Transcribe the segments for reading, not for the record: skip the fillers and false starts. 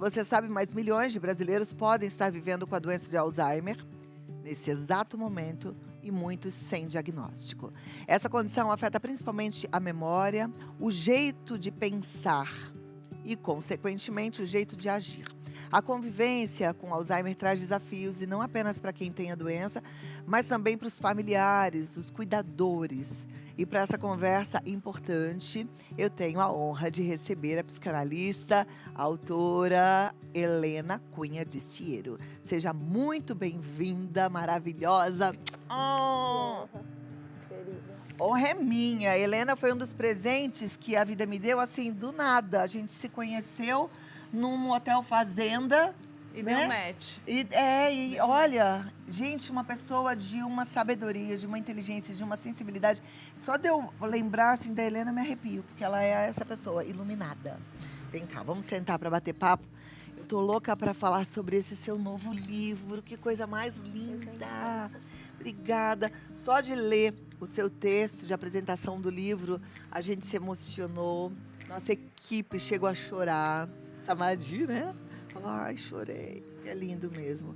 você sabe, mas milhões de brasileiros podem estar vivendo com a doença de Alzheimer nesse exato momento e muitos sem diagnóstico. Essa condição afeta principalmente a memória, o jeito de pensar e, consequentemente, o jeito de agir. A convivência com Alzheimer traz desafios e não apenas para quem tem a doença, mas também para os familiares, os cuidadores. E para essa conversa importante, eu tenho a honra de receber a psicanalista, a autora Helena Cunha de Siero. Seja muito bem-vinda, maravilhosa. Oh, Querida. honra é minha. Helena foi um dos presentes que a vida me deu, assim, do nada. A gente se conheceu num hotel fazenda. E né? deu match. E olha, gente, uma pessoa de uma sabedoria, de uma inteligência, de uma sensibilidade. Só de eu lembrar assim da Helena, eu me arrepio, porque ela é essa pessoa iluminada. Vem cá, vamos sentar para bater papo. Eu tô louca para falar sobre esse seu novo livro. Que coisa mais linda. Obrigada. Só de ler o seu texto de apresentação do livro, a gente se emocionou. Nossa equipe chegou a chorar. Samadi, né? Ai, chorei. É lindo mesmo.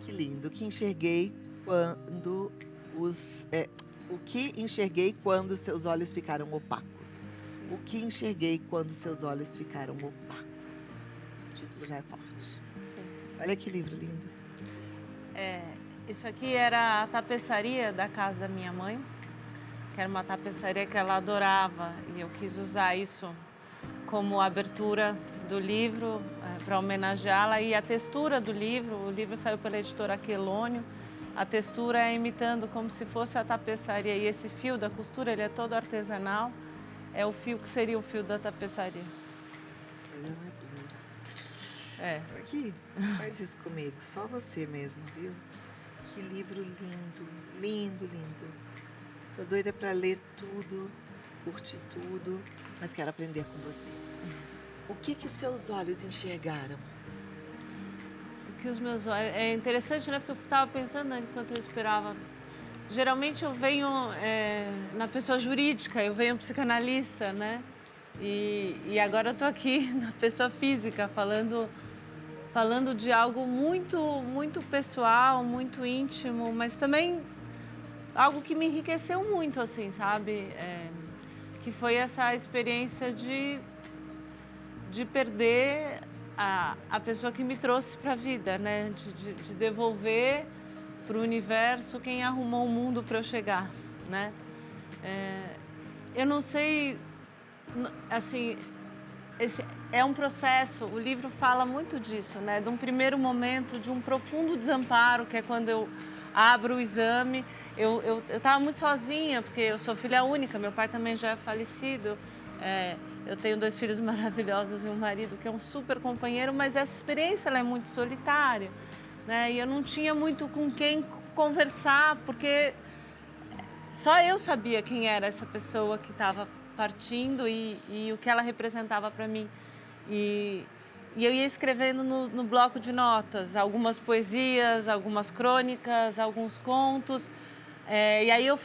Que lindo. O que enxerguei quando o que enxerguei quando seus olhos ficaram opacos. O que enxerguei quando seus olhos ficaram opacos. O título já é forte. Sim. Olha que livro lindo. Isso aqui era a tapeçaria da casa da minha mãe, que era uma tapeçaria que ela adorava, e eu quis usar isso como abertura do livro para homenageá-la. E a textura do livro, o livro saiu pela editora Quelônio, a textura é imitando como se fosse a tapeçaria, e esse fio da costura, ele é todo artesanal, é o fio que seria o fio da tapeçaria. Olha mais lindo. Aqui, faz isso comigo, só você mesmo, viu? Que livro lindo, lindo, lindo. Tô doida para ler tudo, curtir tudo, mas quero aprender com você. O que os seus olhos enxergaram? Porque os meus olhos... É interessante, né? Porque eu estava pensando, né, enquanto eu esperava. Geralmente eu venho na pessoa jurídica, eu venho psicanalista, né? E agora eu estou aqui na pessoa física, falando de algo muito, muito pessoal, muito íntimo, mas também algo que me enriqueceu muito, assim, sabe? Que foi essa experiência de perder a pessoa que me trouxe para a vida, né? De devolver para o universo quem arrumou o mundo para eu chegar, né? Eu não sei, assim, esse é um processo, o livro fala muito disso, né? De um primeiro momento, de um profundo desamparo, que é quando eu abro o exame. Eu estava muito sozinha, porque eu sou filha única, meu pai também já é falecido. Eu tenho 2 filhos maravilhosos e um marido que é um super companheiro, mas essa experiência ela é muito solitária, né? E eu não tinha muito com quem conversar, porque só eu sabia quem era essa pessoa que estava partindo e o que ela representava para mim. E eu ia escrevendo no bloco de notas, algumas poesias, algumas crônicas, alguns contos. E aí eu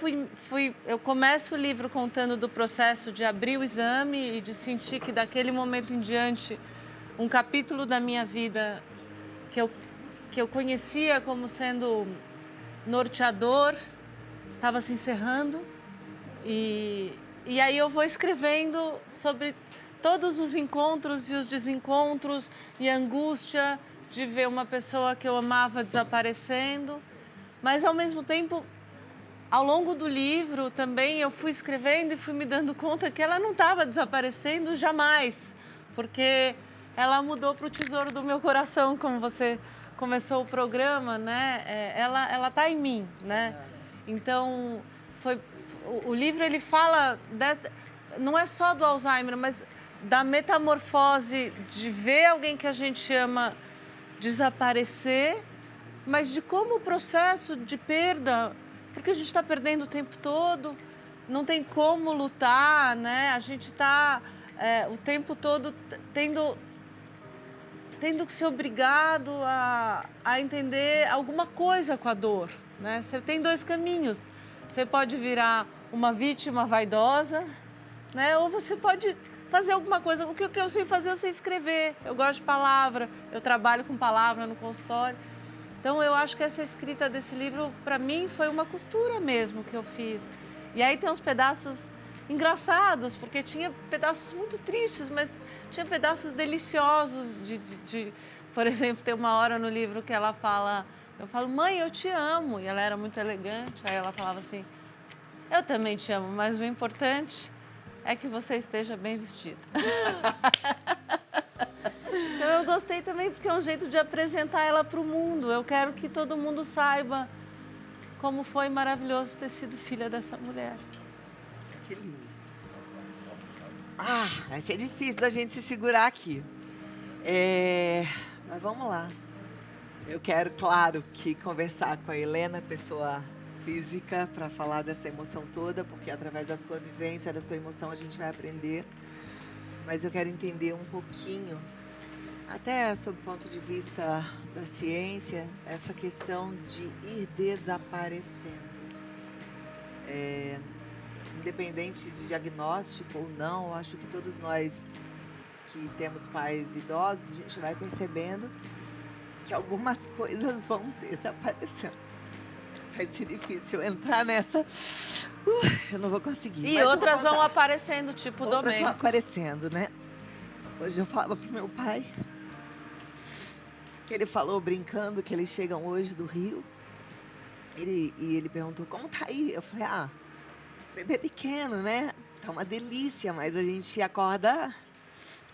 começo o livro contando do processo de abrir o exame e de sentir que daquele momento em diante, um capítulo da minha vida que eu conhecia como sendo norteador, estava se encerrando. E aí eu vou escrevendo sobre todos os encontros e os desencontros e a angústia de ver uma pessoa que eu amava desaparecendo. Mas, ao mesmo tempo, ao longo do livro também eu fui escrevendo e fui me dando conta que ela não estava desaparecendo jamais, porque ela mudou para o tesouro do meu coração, como você começou o programa, né? Ela está em mim, né? Então, o livro ele fala, não é só do Alzheimer, mas da metamorfose de ver alguém que a gente ama desaparecer, mas de como o processo de perda, porque a gente está perdendo o tempo todo, não tem como lutar, né? A gente está o tempo todo tendo que ser obrigado a entender alguma coisa com a dor, né? Você tem 2 caminhos. Você pode virar uma vítima vaidosa, né? Ou você pode fazer alguma coisa. O que eu sei fazer, eu sei escrever. Eu gosto de palavra, eu trabalho com palavra no consultório. Então, eu acho que essa escrita desse livro, para mim, foi uma costura mesmo que eu fiz. E aí tem uns pedaços engraçados, porque tinha pedaços muito tristes, mas tinha pedaços deliciosos por exemplo, tem uma hora no livro que ela fala, eu falo, mãe, eu te amo. E ela era muito elegante, aí ela falava assim, eu também te amo, mas o importante é que você esteja bem vestida. Então eu gostei também porque é um jeito de apresentar ela para o mundo. Eu quero que todo mundo saiba como foi maravilhoso ter sido filha dessa mulher. Que lindo. Vai ser difícil da gente se segurar aqui. Mas vamos lá. Eu quero, claro, que conversar com a Helena, pessoa física, para falar dessa emoção toda, porque através da sua vivência, da sua emoção, a gente vai aprender. Mas eu quero entender um pouquinho, até sob o ponto de vista da ciência, essa questão de ir desaparecendo. Independente de diagnóstico ou não, eu acho que todos nós que temos pais idosos, a gente vai percebendo que algumas coisas vão desaparecendo. Vai ser difícil entrar nessa. Eu não vou conseguir. E outras vão aparecendo, tipo Outras Domênico. vão aparecendo, né? Hoje eu falava pro meu pai que ele falou brincando que eles chegam hoje do Rio. E ele perguntou, como tá aí? Eu falei, bebê pequeno, né? Tá uma delícia, mas a gente acorda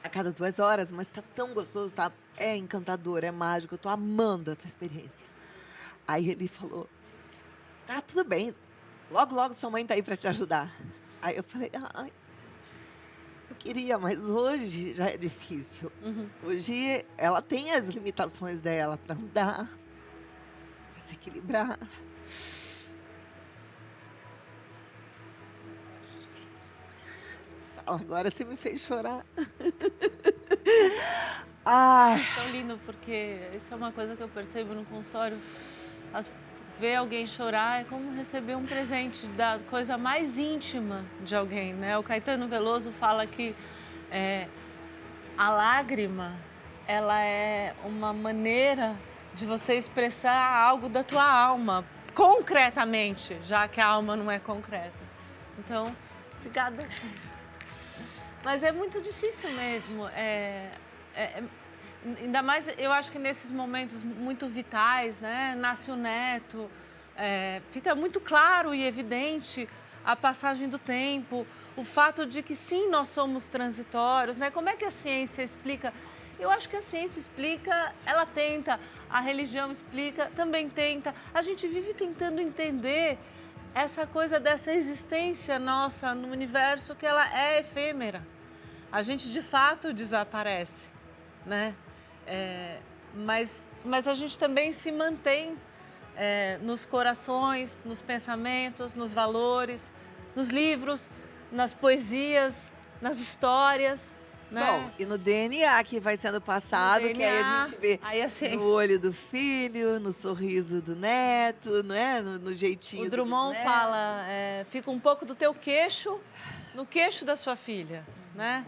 a cada 2 horas, mas tá tão gostoso, tá? É encantador, é mágico, eu tô amando essa experiência. Aí ele falou, tá, tudo bem, logo, logo sua mãe tá aí pra te ajudar. Aí eu falei, eu queria, mas hoje já é difícil. Hoje ela tem as limitações dela pra andar, pra se equilibrar. Agora você me fez chorar. Tão lindo, porque isso é uma coisa que eu percebo no consultório. Ver alguém chorar é como receber um presente da coisa mais íntima de alguém, né? O Caetano Veloso fala que a lágrima, ela é uma maneira de você expressar algo da tua alma, concretamente, já que a alma não é concreta. Então, obrigada. Mas é muito difícil mesmo. Ainda mais, eu acho que nesses momentos muito vitais, né? Nasce o neto, fica muito claro e evidente a passagem do tempo, o fato de que sim, nós somos transitórios, né? Como é que a ciência explica? Eu acho que a ciência explica, ela tenta, a religião explica, também tenta. A gente vive tentando entender essa coisa dessa existência nossa no universo, que ela é efêmera. A gente, de fato, desaparece, né? Mas a gente também se mantém nos corações, nos pensamentos, nos valores, nos livros, nas poesias, nas histórias, né? Bom, e no DNA que vai sendo passado, que aí a gente vê no olho do filho, no sorriso do neto, né? No jeitinho do Drummond fala, fica um pouco do teu queixo no queixo da sua filha, né?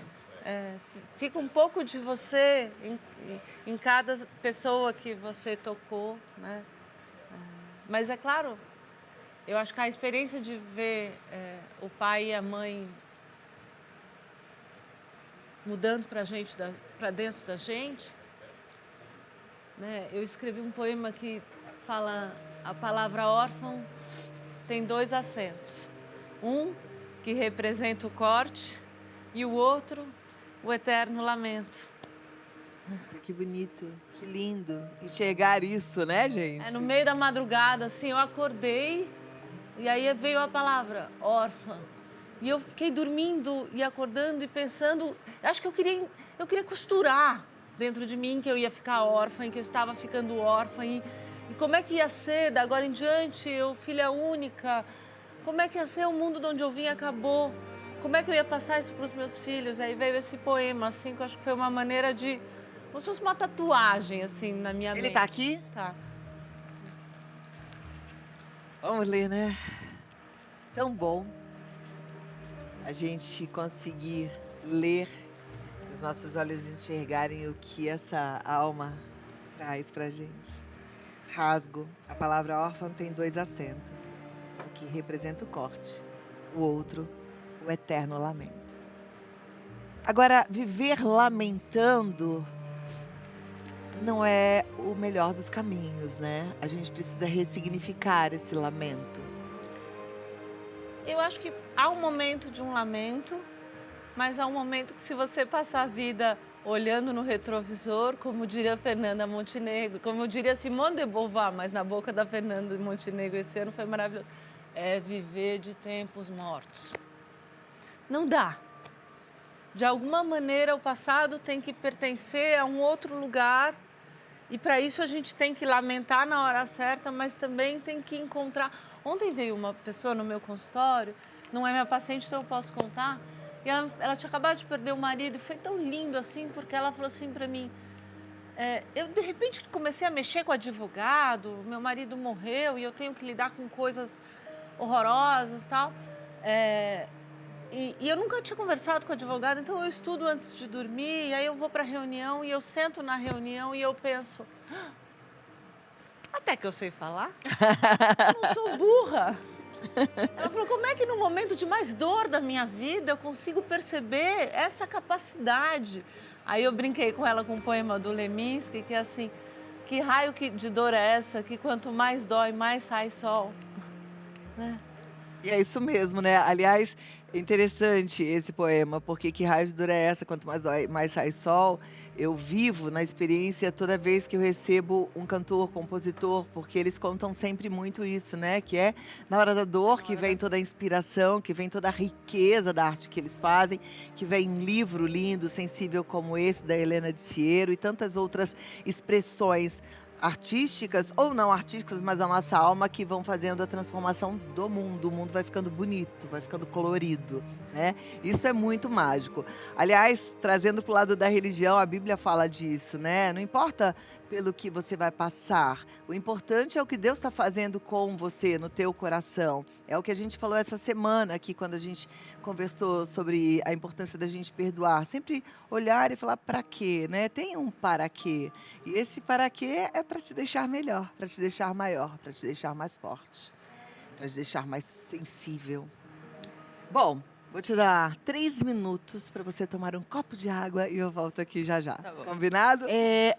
Fica um pouco de você em cada pessoa que você tocou, né? Mas é claro, eu acho que a experiência de ver o pai e a mãe mudando para dentro da gente, né? Eu escrevi um poema que fala a palavra órfão tem 2 acentos, um que representa o corte e o outro o eterno lamento. Que bonito, que lindo enxergar isso, né, gente? No meio da madrugada, assim, eu acordei e aí veio a palavra órfã. E eu fiquei dormindo e acordando e pensando, acho que eu queria costurar dentro de mim que eu ia ficar órfã, que eu estava ficando órfã. E como é que ia ser, da agora em diante, eu filha única, como é que ia ser o mundo de onde eu vim acabou? Como é que eu ia passar isso para os meus filhos? Aí veio esse poema, assim, que eu acho que foi uma maneira de... Como se fosse uma tatuagem, assim, na minha mente. Ele tá aqui? Tá. Vamos ler, né? Tão bom a gente conseguir ler, para os nossos olhos enxergarem o que essa alma traz pra gente. Rasgo. A palavra órfã tem 2 acentos. Um que representa o corte, o outro, o eterno lamento. Agora, viver lamentando não é o melhor dos caminhos, né? A gente precisa ressignificar esse lamento. Eu acho que há um momento de um lamento, mas há um momento que, se você passar a vida olhando no retrovisor, como diria Fernanda Montenegro, como eu diria Simone de Beauvoir, mas na boca da Fernanda Montenegro esse ano foi maravilhoso, é viver de tempos mortos. Não dá. De alguma maneira, o passado tem que pertencer a um outro lugar, e para isso a gente tem que lamentar na hora certa, mas também tem que encontrar. Ontem veio uma pessoa no meu consultório, não é minha paciente, então eu posso contar, e ela tinha acabado de perder o marido, e foi tão lindo assim, porque ela falou assim para mim, eu de repente comecei a mexer com advogado, meu marido morreu e eu tenho que lidar com coisas horrorosas e tal. E eu nunca tinha conversado com o advogado, então eu estudo antes de dormir, e aí eu vou para a reunião e eu sento na reunião e eu penso, até que eu sei falar, eu não sou burra. Ela falou, como é que no momento de mais dor da minha vida eu consigo perceber essa capacidade? Aí eu brinquei com ela com um poema do Leminski, que é assim, que raio de dor é essa, que quanto mais dói, mais sai sol. Né? E é isso mesmo, né? Aliás, é interessante esse poema, porque que raio de dor é essa? Quanto mais dói, mais sai sol. Eu vivo na experiência toda vez que eu recebo um cantor, compositor, porque eles contam sempre muito isso, né? Que é na hora da dor que vem toda a inspiração, que vem toda a riqueza da arte que eles fazem, que vem um livro lindo, sensível como esse da Helena de Siero e tantas outras expressões artísticas ou não artísticas, mas a nossa alma, que vão fazendo a transformação do mundo. O mundo vai ficando bonito, vai ficando colorido, né? Isso é muito mágico. Aliás, trazendo para o lado da religião, a Bíblia fala disso, né? Não importa pelo que você vai passar, o importante é o que Deus está fazendo com você, no teu coração. É o que a gente falou essa semana aqui, quando a gente conversou sobre a importância da gente perdoar. Sempre olhar e falar para quê, né? Tem um para quê. E esse para quê é para te deixar melhor, para te deixar maior, para te deixar mais forte, para te deixar mais sensível. Bom, vou te dar 3 minutos para você tomar um copo de água e eu volto aqui já já. Tá bom. Combinado?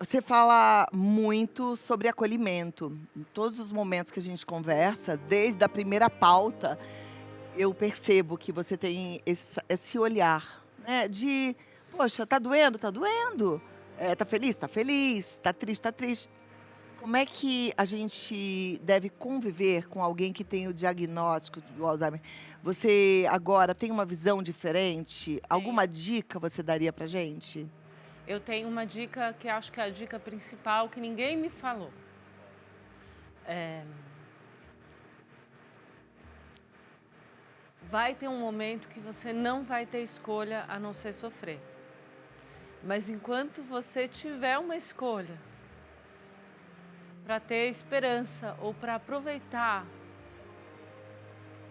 Você fala muito sobre acolhimento. Em todos os momentos que a gente conversa, desde a primeira pauta, eu percebo que você tem esse olhar, né, de, poxa, tá doendo? Tá doendo. Tá feliz? Tá feliz. Tá triste? Tá triste. Como é que a gente deve conviver com alguém que tem o diagnóstico do Alzheimer? Você agora tem uma visão diferente? Alguma dica você daria pra gente? Eu tenho uma dica que acho que é a dica principal, que ninguém me falou. Vai ter um momento que você não vai ter escolha a não ser sofrer. Mas enquanto você tiver uma escolha para ter esperança ou para aproveitar,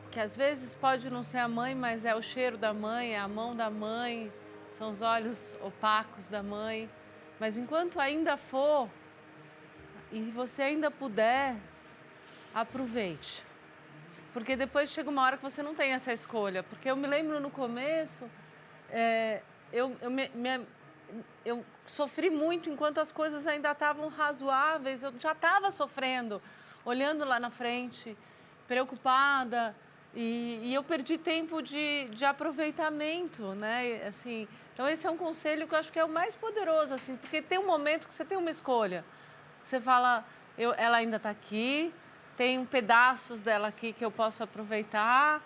que às vezes pode não ser a mãe, mas é o cheiro da mãe, é a mão da mãe, são os olhos opacos da mãe. Mas enquanto ainda for, e você ainda puder, aproveite. Porque depois chega uma hora que você não tem essa escolha. Porque eu me lembro no começo, eu sofri muito enquanto as coisas ainda estavam razoáveis. Eu já estava sofrendo, olhando lá na frente, preocupada. E eu perdi tempo de aproveitamento, né? Assim, então esse é um conselho que eu acho que é o mais poderoso, assim, porque tem um momento que você tem uma escolha. Você fala, ela ainda está aqui, tem pedaços dela aqui que eu posso aproveitar.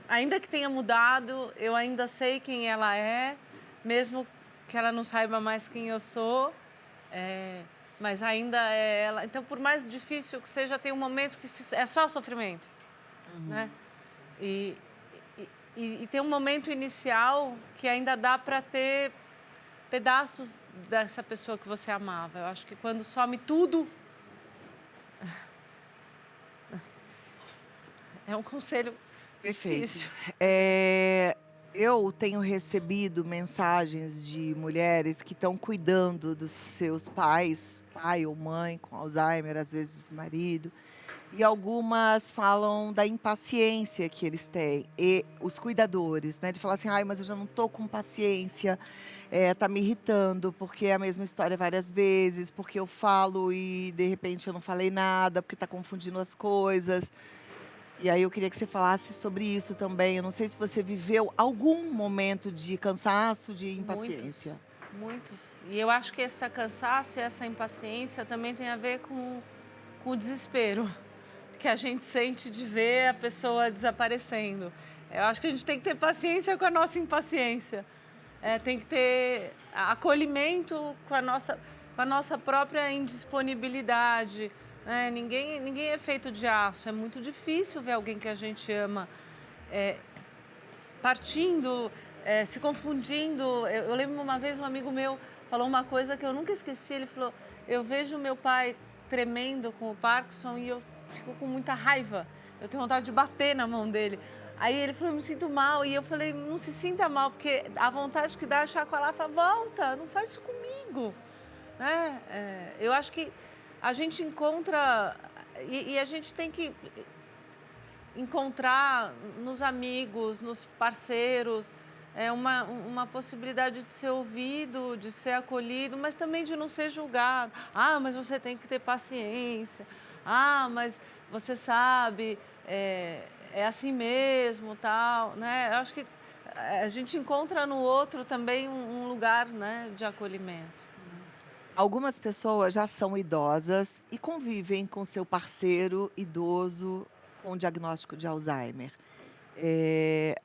Ainda que tenha mudado, eu ainda sei quem ela é, mesmo que ela não saiba mais quem eu sou. Mas ainda é ela. Então, por mais difícil que seja, tem um momento que é só sofrimento. Né? E tem um momento inicial que ainda dá para ter pedaços dessa pessoa que você amava. Eu acho que quando some tudo, é um conselho Perfeito. Difícil. Eu tenho recebido mensagens de mulheres que estão cuidando dos seus pais, pai ou mãe com Alzheimer, às vezes marido, e algumas falam da impaciência que eles têm, e os cuidadores, né, de falar assim: "Ai, mas eu já não estou com paciência, tá me irritando, porque é a mesma história várias vezes, porque eu falo e de repente eu não falei nada, porque está confundindo as coisas". E aí eu queria que você falasse sobre isso também. Eu não sei se você viveu algum momento de cansaço, de Muitos, impaciência. muitos. E eu acho que esse cansaço e essa impaciência também tem a ver com o desespero que a gente sente de ver a pessoa desaparecendo. Eu acho que a gente tem que ter paciência com a nossa impaciência. Tem que ter acolhimento com a nossa própria indisponibilidade. Ninguém é feito de aço. É muito difícil ver alguém que a gente ama é, partindo, se confundindo. Eu lembro uma vez um amigo meu falou uma coisa que eu nunca esqueci. Ele falou: eu vejo meu pai tremendo com o Parkinson e eu fico com muita raiva. Eu tenho vontade de bater na mão dele. Aí ele falou: eu me sinto mal. E eu falei: não se sinta mal, porque a vontade que dá é chacoalhar e falar: volta, não faz isso comigo. Né? Eu acho que a gente encontra, e a gente tem que encontrar nos amigos, nos parceiros, uma possibilidade de ser ouvido, de ser acolhido, mas também de não ser julgado. Ah, mas você tem que ter paciência. Ah, mas você sabe, é assim mesmo, tal, né? Eu acho que a gente encontra no outro também um lugar, né, de acolhimento. Algumas pessoas já são idosas e convivem com seu parceiro idoso com diagnóstico de Alzheimer.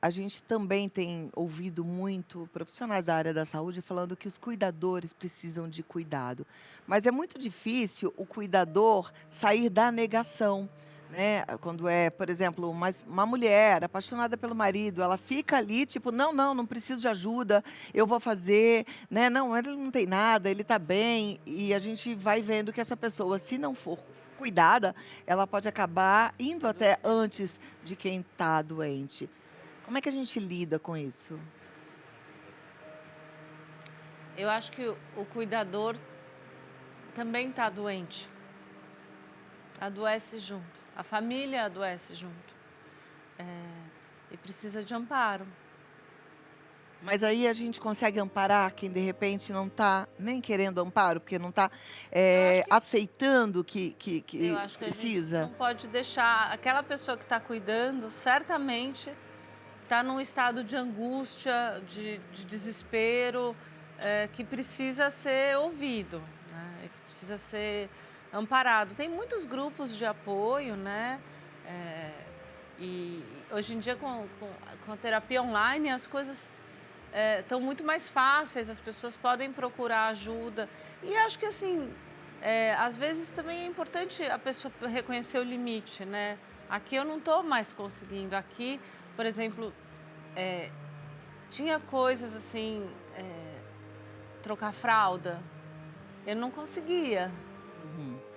A gente também tem ouvido muito profissionais da área da saúde falando que os cuidadores precisam de cuidado, mas é muito difícil o cuidador sair da negação, né. Quando é, por exemplo, uma mulher apaixonada pelo marido, ela fica ali tipo: "Não, não, não preciso de ajuda, eu vou fazer", né. "Não, ele não tem nada, ele está bem", e a gente vai vendo que essa pessoa, se não for cuidada, ela pode acabar indo até antes de quem está doente. Como é que a gente lida com isso? Eu acho que o cuidador também está doente, adoece junto, a família adoece junto, e precisa de amparo. Mas aí a gente consegue amparar quem de repente não está nem querendo amparo, porque não está, Eu acho que aceitando eu que acho que a gente precisa? não pode deixar aquela pessoa que está cuidando, certamente está num estado de angústia, de desespero, que precisa ser ouvido, né? E que precisa ser amparado. Tem muitos grupos de apoio, né? Eh, e hoje em dia com a terapia online as coisas estão muito mais fáceis, as pessoas podem procurar ajuda. E acho que assim, às vezes também é importante a pessoa reconhecer o limite, né? Aqui eu não estou mais conseguindo. Aqui, por exemplo, é, tinha coisas assim, trocar fralda, eu não conseguia. Uhum.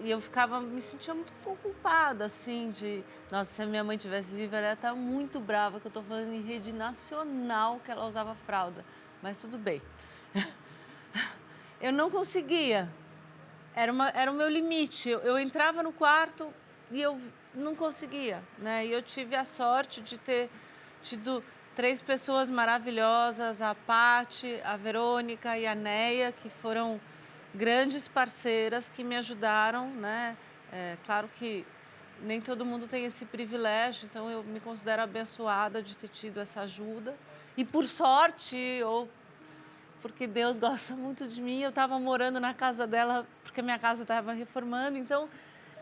E eu ficava, me sentia muito culpada, assim, nossa, se a minha mãe tivesse viva, ela ia estar muito brava, que eu estou falando em rede nacional que ela usava fralda. Mas tudo bem. Eu não conseguia. Era o meu limite. Eu entrava no quarto e eu não conseguia, né? E eu tive a sorte de ter tido 3 pessoas maravilhosas, a Pati, a Verônica e a Neia, que foram grandes parceiras que me ajudaram, né? Claro que nem todo mundo tem esse privilégio, então eu me considero abençoada de ter tido essa ajuda. E por sorte, ou porque Deus gosta muito de mim, eu estava morando na casa dela, porque a minha casa estava reformando, então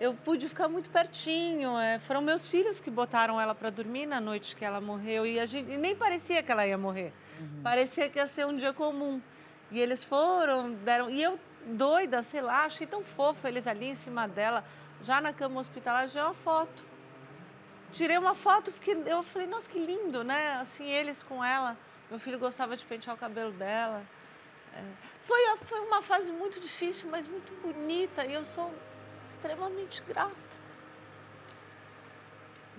eu pude ficar muito pertinho. Foram meus filhos que botaram ela para dormir na noite que ela morreu, e nem parecia que ela ia morrer, Uhum. parecia que ia ser um dia comum. E eles foram, deram, e eu doida, sei lá, achei tão fofo eles ali em cima dela, já na cama hospitalar, já uma foto. Tirei uma foto porque eu falei, nossa, que lindo, né? Assim, eles com ela. Meu filho gostava de pentear o cabelo dela. Foi uma fase muito difícil, mas muito bonita, e eu sou extremamente grata.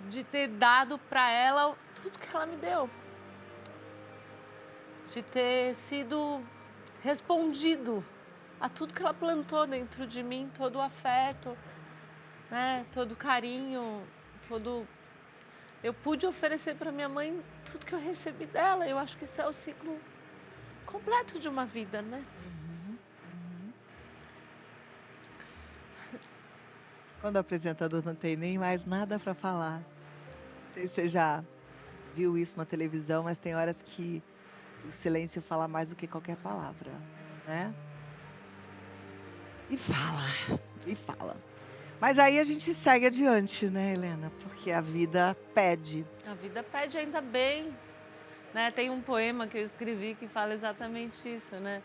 de ter dado para ela tudo que ela me deu. De ter sido respondido a tudo que ela plantou dentro de mim, todo o afeto, né? Todo o carinho, Eu pude oferecer para minha mãe tudo que eu recebi dela. Eu acho que isso é o ciclo completo de uma vida, né? Quando o apresentador não tem nem mais nada para falar. Não sei se você já viu isso na televisão, mas tem horas que o silêncio fala mais do que qualquer palavra, né? E fala. Mas aí a gente segue adiante, né, Helena? Porque a vida pede. A vida pede, ainda bem. Né? Tem um poema que eu escrevi que fala exatamente isso, né?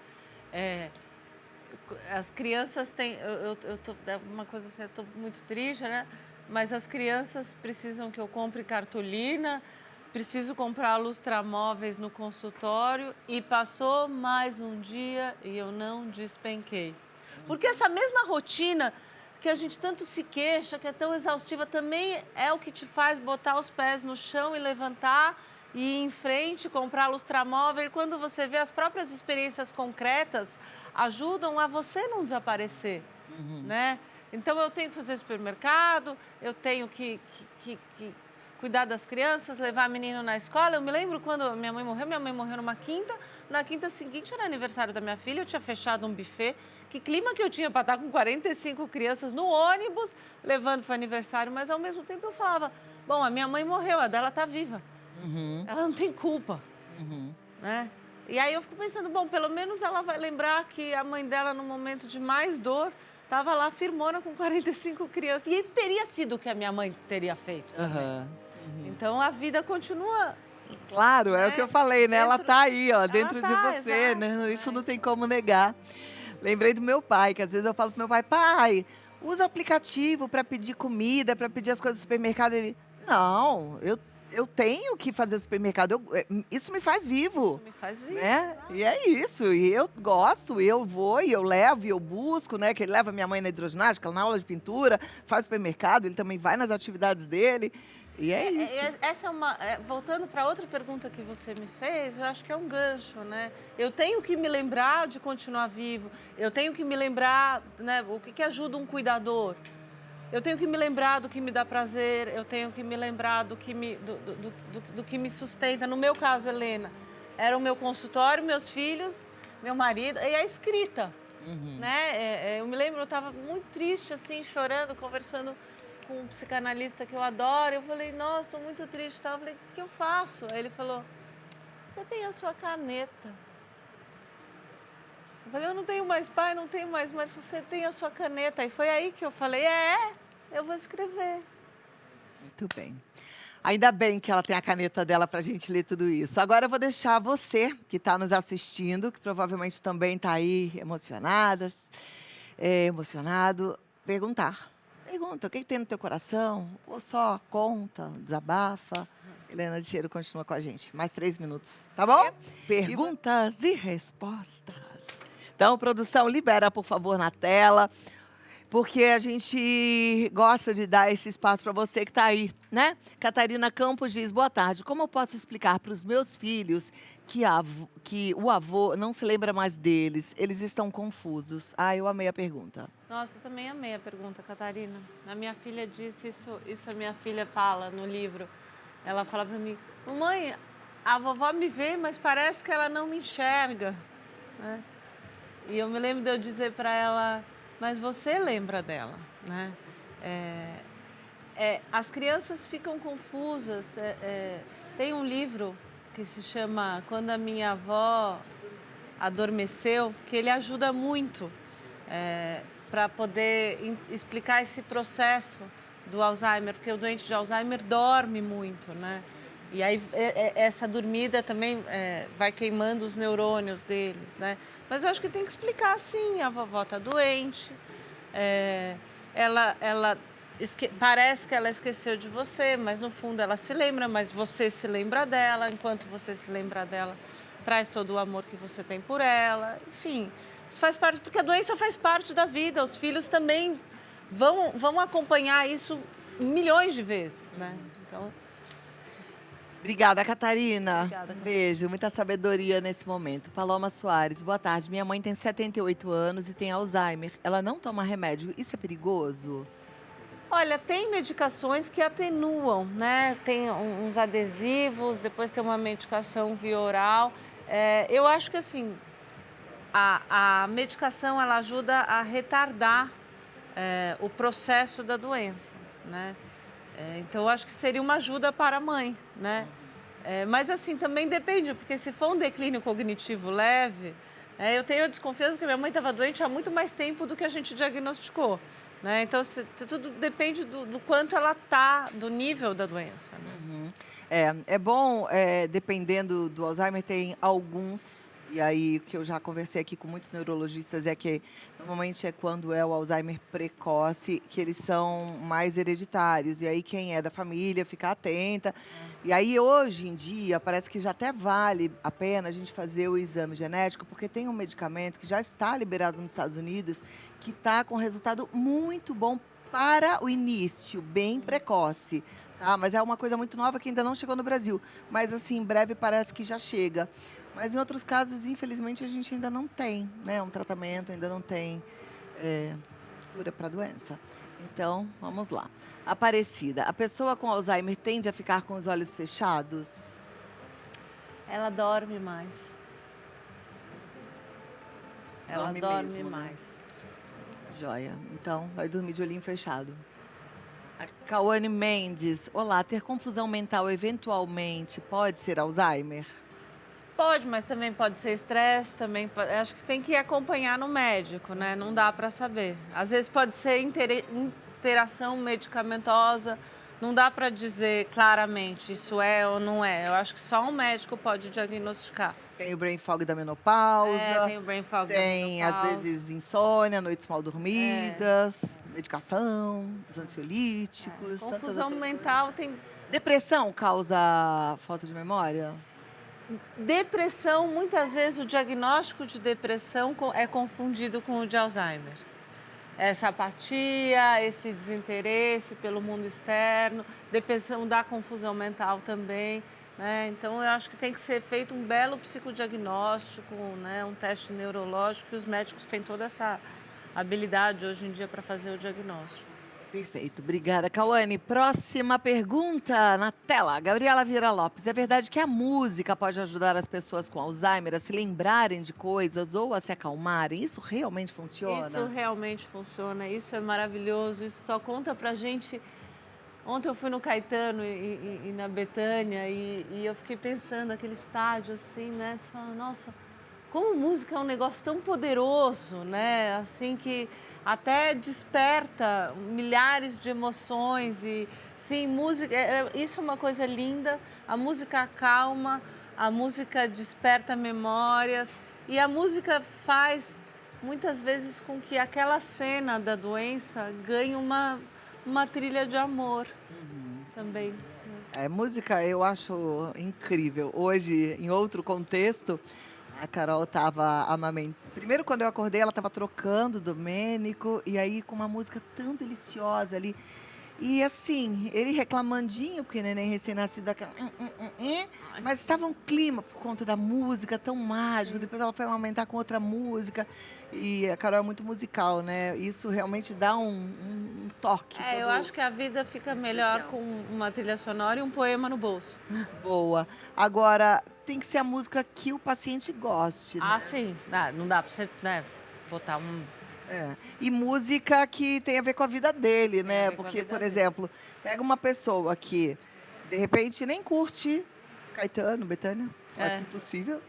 As crianças têm... é uma coisa assim, eu estou muito triste, né? Mas as crianças precisam que eu compre cartolina, preciso comprar lustramóveis no consultório e passou mais um dia e eu não despenquei. Porque essa mesma rotina que a gente tanto se queixa, que é tão exaustiva, também é o que te faz botar os pés no chão e levantar e ir em frente, comprar lustramóvel. E quando você vê, as próprias experiências concretas ajudam a você não desaparecer, né? Então, eu tenho que fazer supermercado, eu tenho que cuidar das crianças, levar menino na escola. Eu me lembro quando minha mãe morreu numa quinta. Na quinta seguinte era aniversário da minha filha, eu tinha fechado um buffet. Que clima que eu tinha para estar com 45 crianças no ônibus, levando para o aniversário. Mas, ao mesmo tempo, eu falava, bom, a minha mãe morreu, a dela está viva. Ela não tem culpa, né? E aí eu fico pensando, bom, pelo menos ela vai lembrar que a mãe dela, no momento de mais dor, estava lá firmona com 45 crianças. E teria sido o que a minha mãe teria feito também. Então, a vida continua. Claro, é o que eu falei, né? Ela tá aí, ó, dentro de tá, você, exato, né? Isso né? não tem como negar. Lembrei do meu pai, que às vezes eu falo pro meu pai, usa o aplicativo para pedir comida, para pedir as coisas do supermercado. Ele, não, eu tenho que fazer o supermercado, isso me faz vivo. Isso me faz vivo. Né? E é isso, e eu gosto, eu vou, e eu levo, e eu busco, né? Que ele leva minha mãe na hidroginástica, na aula de pintura, faz supermercado, ele também vai nas atividades dele, e é isso. Essa é uma... voltando para outra pergunta que você me fez, eu acho que é um gancho, né? Eu tenho que me lembrar de continuar vivo, eu tenho que me lembrar, né? O que ajuda um cuidador? Eu tenho que me lembrar do que me dá prazer, eu tenho que me lembrar do que me sustenta. No meu caso, Helena, era o meu consultório, meus filhos, meu marido e a escrita, né? Eu me lembro, eu estava muito triste, assim, chorando, conversando com um psicanalista que eu adoro. Eu falei, nossa, estou muito triste. Eu falei, o que eu faço? Aí ele falou, você tem a sua caneta. Eu falei, eu não tenho mais pai, não tenho mais mãe. Você tem a sua caneta. E foi aí que eu falei, eu vou escrever. Muito bem. Ainda bem que ela tem a caneta dela para a gente ler tudo isso. Agora eu vou deixar você, que está nos assistindo, que provavelmente também está aí emocionado, perguntar. Pergunta, o que tem no teu coração? Ou só conta, desabafa. Helena Liceiro continua com a gente. Mais 3 minutos, tá bom? Perguntas e respostas. Então, produção, libera, por favor, na tela. Porque a gente gosta de dar esse espaço para você que está aí, né? Catarina Campos diz, boa tarde. Como eu posso explicar para os meus filhos que o avô não se lembra mais deles? Eles estão confusos. Eu amei a pergunta. Nossa, eu também amei a pergunta, Catarina. A minha filha disse isso a minha filha fala no livro. Ela fala para mim, mamãe, a vovó me vê, mas parece que ela não me enxerga, né? E eu me lembro de eu dizer para ela, mas você lembra dela, né? As crianças ficam confusas. Tem um livro que se chama Quando a Minha Avó Adormeceu, que ele ajuda muito para poder explicar esse processo do Alzheimer, porque o doente de Alzheimer dorme muito, né? E aí essa dormida também vai queimando os neurônios deles, né? Mas eu acho que tem que explicar, sim, a vovó está doente, parece que ela esqueceu de você, mas no fundo ela se lembra, mas você se lembra dela, enquanto você se lembra dela, traz todo o amor que você tem por ela, enfim, isso faz parte, porque a doença faz parte da vida, os filhos também vão acompanhar isso milhões de vezes, né? Então, Obrigada, Catarina. Obrigada. Beijo, muita sabedoria nesse momento. Paloma Soares, boa tarde. Minha mãe tem 78 anos e tem Alzheimer. Ela não toma remédio. Isso é perigoso? olha, tem medicações que atenuam, né? Tem uns adesivos, depois tem uma medicação via oral. Eu acho que assim, a medicação ela ajuda a retardar o processo da doença, né? Então, eu acho que seria uma ajuda para a mãe, né? Mas assim, também depende, porque se for um declínio cognitivo leve, eu tenho a desconfiança que minha mãe estava doente há muito mais tempo do que a gente diagnosticou, né? Então, tudo depende do quanto ela está, do nível da doença, né? É bom, dependendo do Alzheimer, tem alguns, e aí o que eu já conversei aqui com muitos neurologistas é que normalmente é quando é o Alzheimer precoce, que eles são mais hereditários, e aí quem é da família fica atenta. E aí hoje em dia parece que já até vale a pena a gente fazer o exame genético, porque tem um medicamento que já está liberado nos Estados Unidos, que está com resultado muito bom para o início, bem precoce. Tá? Mas é uma coisa muito nova que ainda não chegou no Brasil. Mas, assim, em breve parece que já chega. Mas, em outros casos, infelizmente, a gente ainda não tem, né? Um tratamento, ainda não tem cura para a doença. Então, vamos lá. Aparecida, a pessoa com Alzheimer tende a ficar com os olhos fechados? Ela dorme mais. Ela Dorme dorme mesmo, né? mais. Joia. Então, vai dormir de olhinho fechado. A Cauane Mendes. Olá, ter confusão mental eventualmente pode ser Alzheimer? Pode, mas também pode ser estresse, também acho que tem que acompanhar no médico, né? Não dá para saber. Às vezes pode ser interação medicamentosa, não dá para dizer claramente isso é ou não é. Eu acho que só um médico pode diagnosticar. Tem o brain fog da menopausa. Tem o brain fog da Tem, às menopausa. vezes, insônia, noites mal dormidas, medicação, os ansiolíticos. tantas Confusão outras mental tem. coisas. Depressão causa falta de memória? Depressão, muitas vezes o diagnóstico de depressão é confundido com o de Alzheimer. Essa apatia, esse desinteresse pelo mundo externo, depressão dá confusão mental também, né? Então, eu acho que tem que ser feito um belo psicodiagnóstico, né? Um teste neurológico, que os médicos têm toda essa habilidade hoje em dia para fazer o diagnóstico. Perfeito, obrigada, Cauane. Próxima pergunta na tela. Gabriela Vieira Lopes. É verdade que a música pode ajudar as pessoas com Alzheimer a se lembrarem de coisas ou a se acalmarem? Isso realmente funciona? Isso realmente funciona, isso é maravilhoso, isso só conta pra gente. Ontem eu fui no Caetano e na Betânia e eu fiquei pensando, aquele estádio assim, né? Você fala, nossa, como música é um negócio tão poderoso, né? Assim que até desperta milhares de emoções e sim, música, isso é uma coisa linda. A música acalma, a música desperta memórias e a música faz muitas vezes com que aquela cena da doença ganhe uma trilha de amor também. Música eu acho incrível. Hoje, em outro contexto, a Carol estava amamentando. Primeiro, quando eu acordei, ela estava trocando o Domênico, e aí com uma música tão deliciosa ali. E assim, ele reclamandinho, porque neném recém-nascido, aquela... mas estava um clima por conta da música tão mágico. Depois ela foi amamentar com outra música. E a Carol é muito musical, né? Isso realmente dá um toque. Eu acho que a vida fica melhor com uma trilha sonora e um poema no bolso. Boa. Agora, tem que ser a música que o paciente goste, né? Sim. Não dá para você, né, botar um... E música que tem a ver com a vida dele, a né? ver com a Porque, vida por dele. exemplo, pega uma pessoa que, de repente, nem curte Caetano, Bethânia, quase que impossível.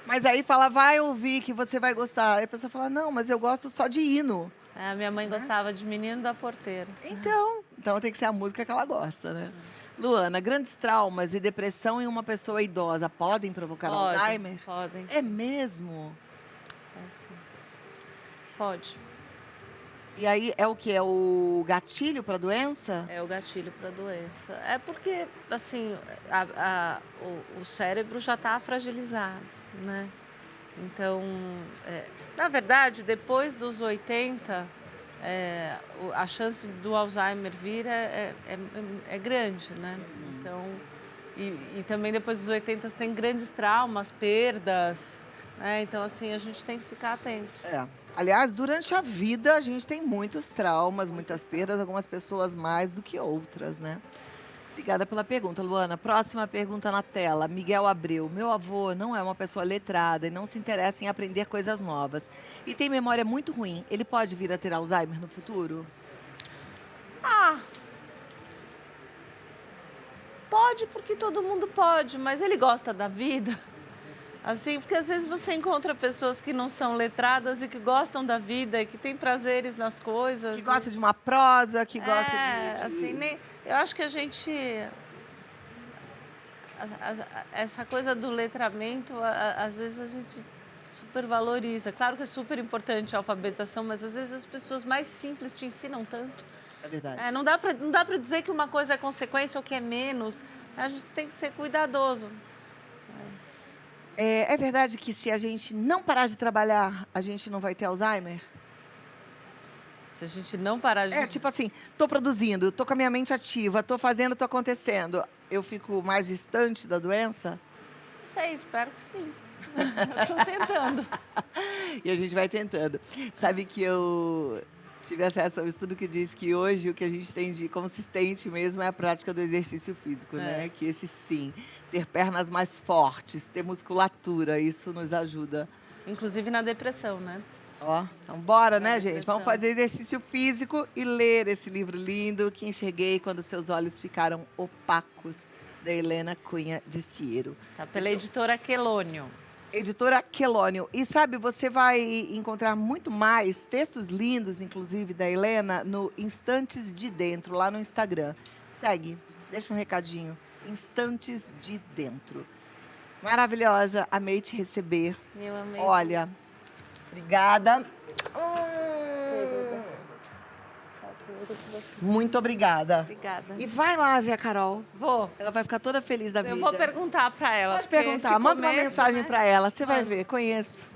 Mas aí fala, vai ouvir que você vai gostar. Aí a pessoa fala, não, mas eu gosto só de hino. A minha mãe gostava de Menino da Porteira. Então tem que ser a música que ela gosta, né? Luana, grandes traumas e depressão em uma pessoa idosa podem provocar Alzheimer? Podem. É mesmo? Sim. Pode. E aí é o que? É o gatilho para a doença? É o gatilho para a doença. É porque, assim, o cérebro já está fragilizado, né? Então, na verdade, depois dos 80, a chance do Alzheimer vir é grande, né? Então, e também depois dos 80 tem grandes traumas, perdas, né? Então, assim, a gente tem que ficar atento. É. Aliás, durante a vida a gente tem muitos traumas, muitas perdas, algumas pessoas mais do que outras, né? Obrigada pela pergunta, Luana. Próxima pergunta na tela. Miguel Abreu. Meu avô não é uma pessoa letrada e não se interessa em aprender coisas novas. E tem memória muito ruim. Ele pode vir a ter Alzheimer no futuro? Ah, pode porque todo mundo pode, mas ele gosta da vida. Assim, porque às vezes você encontra pessoas que não são letradas e que gostam da vida, e que têm prazeres nas coisas. Que gosta de uma prosa, que gosta de... assim, eu acho que a gente... Essa coisa do letramento, às vezes a gente supervaloriza. Claro que é super importante a alfabetização, mas às vezes as pessoas mais simples te ensinam tanto. É verdade. Não dá pra dizer que uma coisa é consequência ou que é menos. A gente tem que ser cuidadoso. É verdade que se a gente não parar de trabalhar, a gente não vai ter Alzheimer? Se a gente não parar de... Tipo assim, tô produzindo, tô com a minha mente ativa, tô fazendo, tô acontecendo. Eu fico mais distante da doença? Não sei, espero que sim. Estou tentando. E a gente vai tentando. Sabe que eu tive acesso a um estudo que diz que hoje o que a gente tem de consistente mesmo é a prática do exercício físico, né? Que esse sim, ter pernas mais fortes, ter musculatura, isso nos ajuda. Inclusive na depressão, né? Ó, então bora, Na né, gente? depressão. Vamos fazer exercício físico e ler esse livro lindo que enxerguei quando seus olhos ficaram opacos, da Helena Cunha de Siero. Tá pela editora Quelônio. Editora Quelônio. E sabe, você vai encontrar muito mais textos lindos, inclusive, da Helena, no Instantes de Dentro, lá no Instagram. Segue, deixa um recadinho. Instantes de Dentro. Maravilhosa, amei te receber. Eu amei. Olha, obrigada. Muito obrigada. Obrigada. E vai lá ver a Carol. Vou. Ela vai ficar toda feliz da vida. Eu vou perguntar para ela. Pode porque perguntar, esse manda uma começo, mensagem né? para ela. Você vai Manda. ver, conheço.